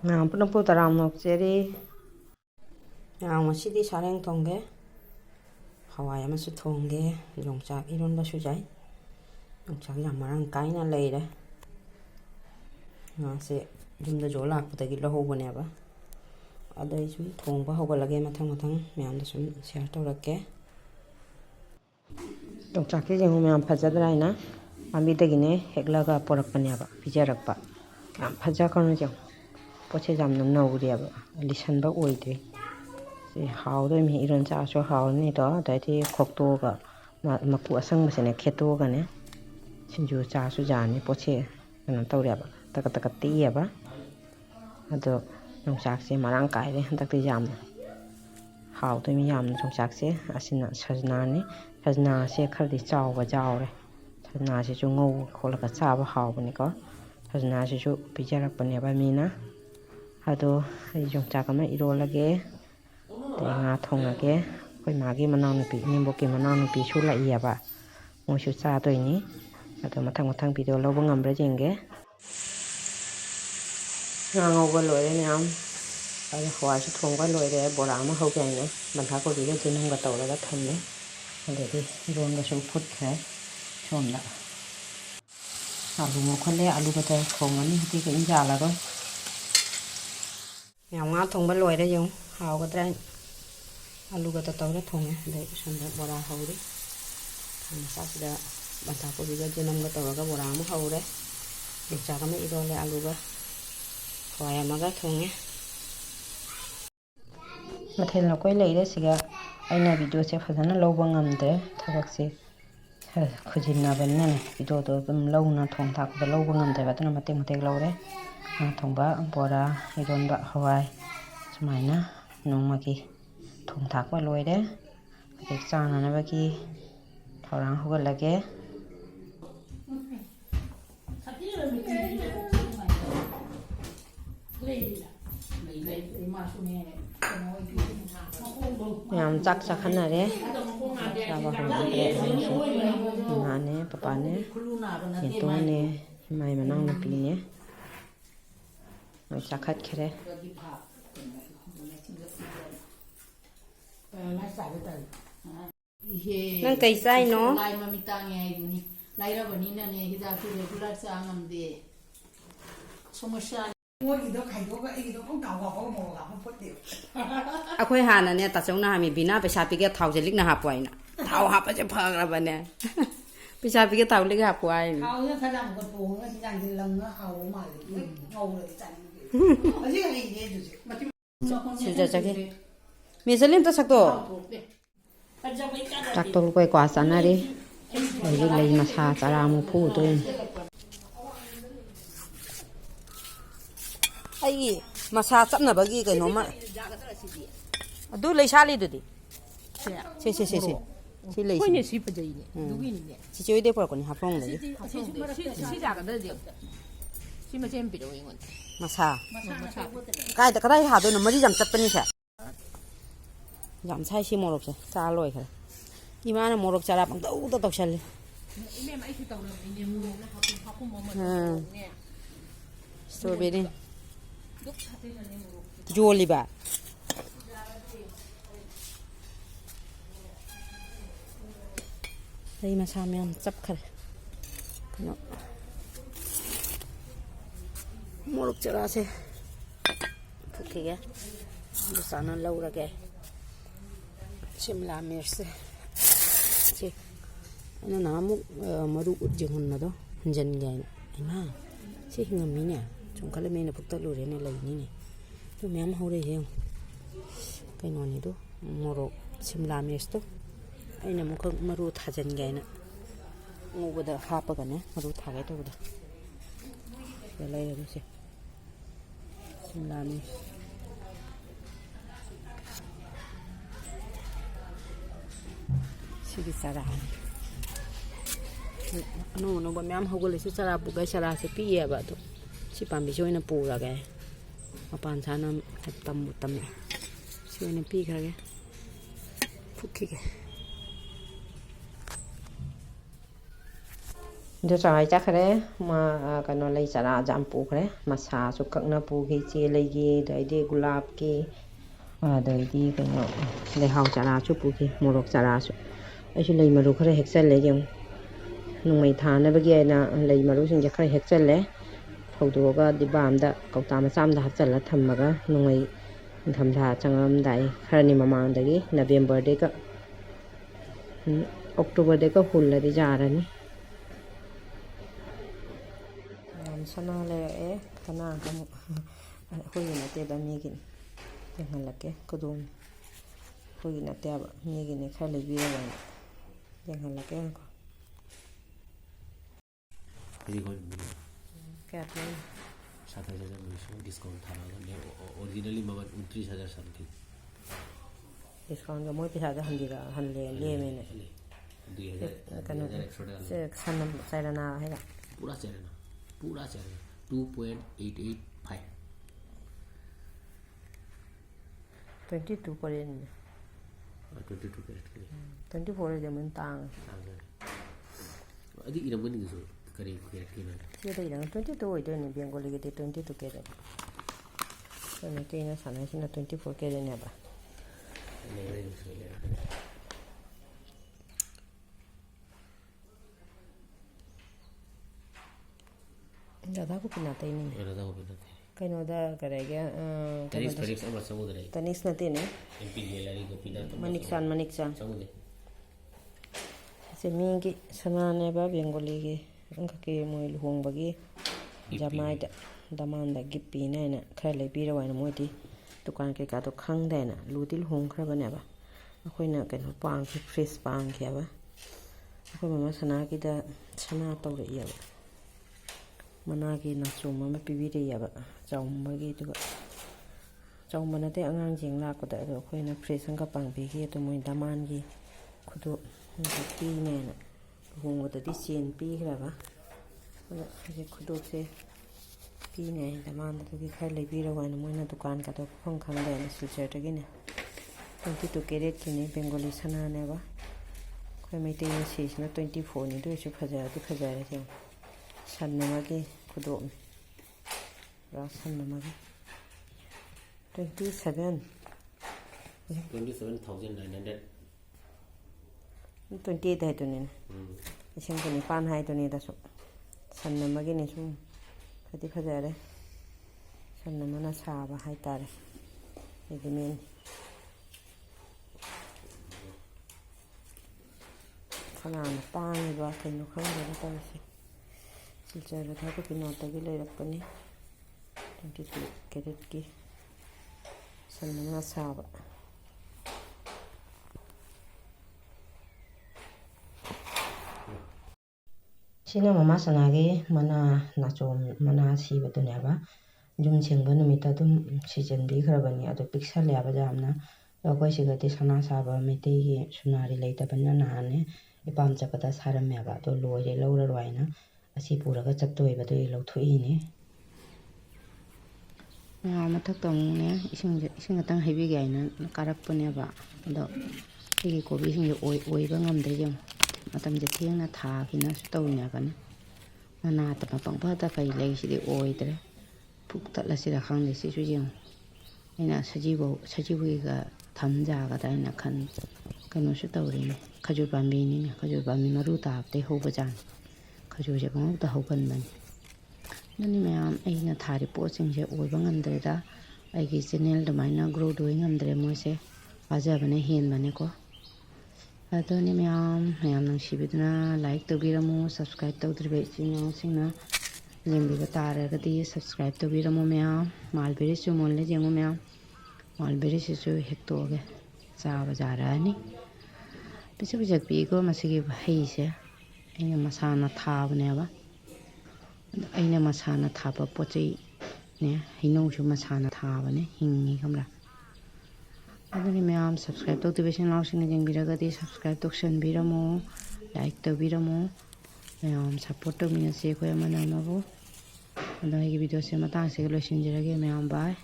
Ngam pun pu taram nok cheri. Ngam masidi sareng thongge. Hawai amasu thongge. Yongchak iron ba su jai. Yongchak yam marang kai na lei de. Nga se jumda jo lak putagi lo ho bane ba. Adai sum thong ba ho lage mathang mathang myam da sum share tawrakke. Yongchak ki jeng myam phajadrai na. Ambi dagine heglaga porak pane ba. Pijarak ba. Yam phaja kono jeng. Poche jam nam nauri ba. Lisan ba oidre. Se haw do mi iron cha so haw ni to dai ti khok to ga maku asang ba sene kheto ga ne. Sinju cha su jani poche na tawre ba. Taka ti ba. Ado yongchak se marang kai de dak ti jam. Haw do mi yam yongchak se asina sajna ni. Sajna se khar di chaw ba jaw re. Sajna se chu ngau khola ka cha ba haw bani ko. Sajna se chu pijarak bane ba mi na. Ado yongchak ama iro lage. Nga thong lage. Koi magi manang nupi nimbo ki manang nupi su la iya ba. Mo su cha doi ni. Ado mathang video lo bang amra jenge. Nga ngau ba loi ne am. Ai hwa su thong ba loi de bora ma ho kai ne. Bantha ko ri ga jinung ga taw la ga tham ne. Ade di ron ga su phut khai. Chom la. Alu mo khole alu ga ta thong ani ti ka in ja la ro. Nga nga thong ba loi de jong. Haw ga trai. Alu ga ta taw la thong ne. Dai sun da bora ho ri. Sa da bantha ko ri ga jinung ga taw la ga bora ma ho re. Di cha ka me iro le alu ga. Hwaya ma ga thong ne. Mathel na koi lei de siga aina video se phadana lobang amde thagak se khujin na ban ne video to dum law na thong thak da lobang amde ba tana mate mate lawre na thong ba bora iron ba hawai sumaina nongma ki thong thak ba loi de ek chana na ba ki thorang hogal lage Yam chak khana re sawa hore nane papa ne to ne mai manang na pi ne chakhat khere nang kai sai no lai ma mitang ai ni lai ra bani na ne hida ku regular sa ngam de somasya Akhoi hana ne ta chong na mi bina paisa pi ge thau je lik na ha poi na thau ha pa je phang ra ba ne paisa pi ge thau lik ha poi thau ne khalam ko pu nga jang jin lang na haw ma le ngau le chan a ji ni ne ju je cha ge mi salim ta sak to tak to koi kwa sa na ri lai ma sa cha ra mu phu to Ai masa chapna bagi kai no ma adu lei sa li du di se si lei si si pa jai ni du gi ni ne si choi de por ko ni ha phong le si ja ga de si ma chen pi do yin masa kai da kai ha do no mari jam chat pa ni sa jam sai si morok se cha loi kha ima na morok cha ra pang dau to sal le me ma ai si taw na ni mu na ha ku mo ma ne strawberry Joli ba đây mà sao mình chấp khởi một lúc ra xe phục kìa buổi nó lâu rồi kìa xem làm mệt xe chị nó nắm mà đủ chừng hồn nó đó dần vậy mà chị ngầm mí nè chúng cái này phục tơ lùi này lấy ní này tôi mém hao đây hiểu cái nón này đó moro xem làm mệt đó anh em không mà đủ thà dần vậy nè ngủ bây giờ hạp cái này mà đủ thà cái tôi đó cái này là gì xem làm mệt Sige sara. No ba ma'am hogole si sara bu ga sara se piye ba to. Si pam bi joina pu la ga. Mapan sana tam. Si ne pi ga ga. Fukki ga. Endochahoi chakre ma kano lei chara jam pukre masa su kakna pugi che leigi daidi gulab ki daidi kano le hau chara chu pugi morok chara su aisu lei maru khare hexel le jeng nungmai thana bagi na lei maru sing khare hexel le phaudoga dibamda kauta macam da hapchal thammaga nungmai thamda changam dai kharani mamang dagi November de ka October de ka hulla di jarani sana le kana kamu hui na te da migin jangan lake kudum hui na te ba migin ne khale bi ra jangan lake ko Ini kau kat le 7,000 musuh discount thara kan originally mama 29,000 something discount ga moi pisa da handira hanle le me ne 2,000 kana extra dal se sanam sairana hai पूरा channel 2.885 22 korean 22 carat के 24 de mun tang अदी इरम बनी दिसो करे carat के ना se da irang 22 oi de ne bengali ge 22 ke de so ne te na sana sina 24 ke de ne ba दादा को पिनाते ही नहीं दादा को पिनाते कहीं नोदा करेगा तनिक्स अमर समुद्र है तनिक्स नते ने एमपी गैलरी को पिनाते मनिकसान समुद्र से मिंगी सनाने बा बेंगोली के उनका के मोय लुहोंग बगी जमाई दमान दा गिप्पी ने ना खरे ले पीरा वाइन मोती दुकान के का तो खंग दे ना लूती लुहोंग खरे बने बा अखोय ना के पांग की फ्रेश पांग के बा अखोय ममा सना की दा सना तो रे या mana ki na chuma ma pibire ya ba chaum gi to chaum mana te angang jing la ko da ro khoi na fresh ang ka pang bi gi to moi daman gi khudu pi ne na hung wa da di chen pi khra ba na ji khudu se pi ne daman da gi khai le bi ro wa na moi na dukan ka to khong khang da na su che ta gi ne 22 carat ki ne bengali sana ne ba khoi mai te si na 24 ni do chu phaja re jeng san namagi kudum ra san namagi 27,900 28 hai to ne isang ko ni pan hai to ne da so san namagi ne sum khati khajare san namana sa ba hai tare edimen kana tang ba kenu khang ba ta se silchara tha ko pinota gi lai rakpani 22 carat ki sanna saba sina mama sanagi mana nachom mana si batune ba jum chengba numita dum season bi khrabani ado pixel ya ba jamna lokoi sigati sana saba mete gi sunari leita banna na ne ipam chapata saram ya ba to loye lawra roina asi puraga chaptoi ba to lawthui ne mathak tong ne ising atang hebi gai na karak pone ba ado igi kobi sing oi ba ngam de jeng matam je theng na tha kina su taw nya kan mana ta pang ba ta kai lei si de oi tre phuk ta la si ra khang de si su jeng ina sajibo ga tham ja ga dai na khan kanu su taw ri ne khajur pambi ni khajur pambi maru ta te ho ba jan khajur je bang ta ho kan ban nani mayam aina thari po sing je oi ba ngam de da ai gi channel da mai na grow doing ngam de mo se aja bane hen bane ko adoni mayam nang sibiduna like to biramu subscribe to dribe chino singna lembi ba tare ga di subscribe to biramu mayam malberi su molle jengu mayam malberi su hekto ge cha ba jara ni bisu bijak bi ko masigi hei se aina masana tha bane ba aina masana tha ba pochei ne hinong su masana tha bane hingi kamra adoni mayam subscribe to division lausing jeng biraga di subscribe to shen biramo like to biramo mayam support to mina se ko mana ma bo adai gi video se matang se lo shin jirage mayam bye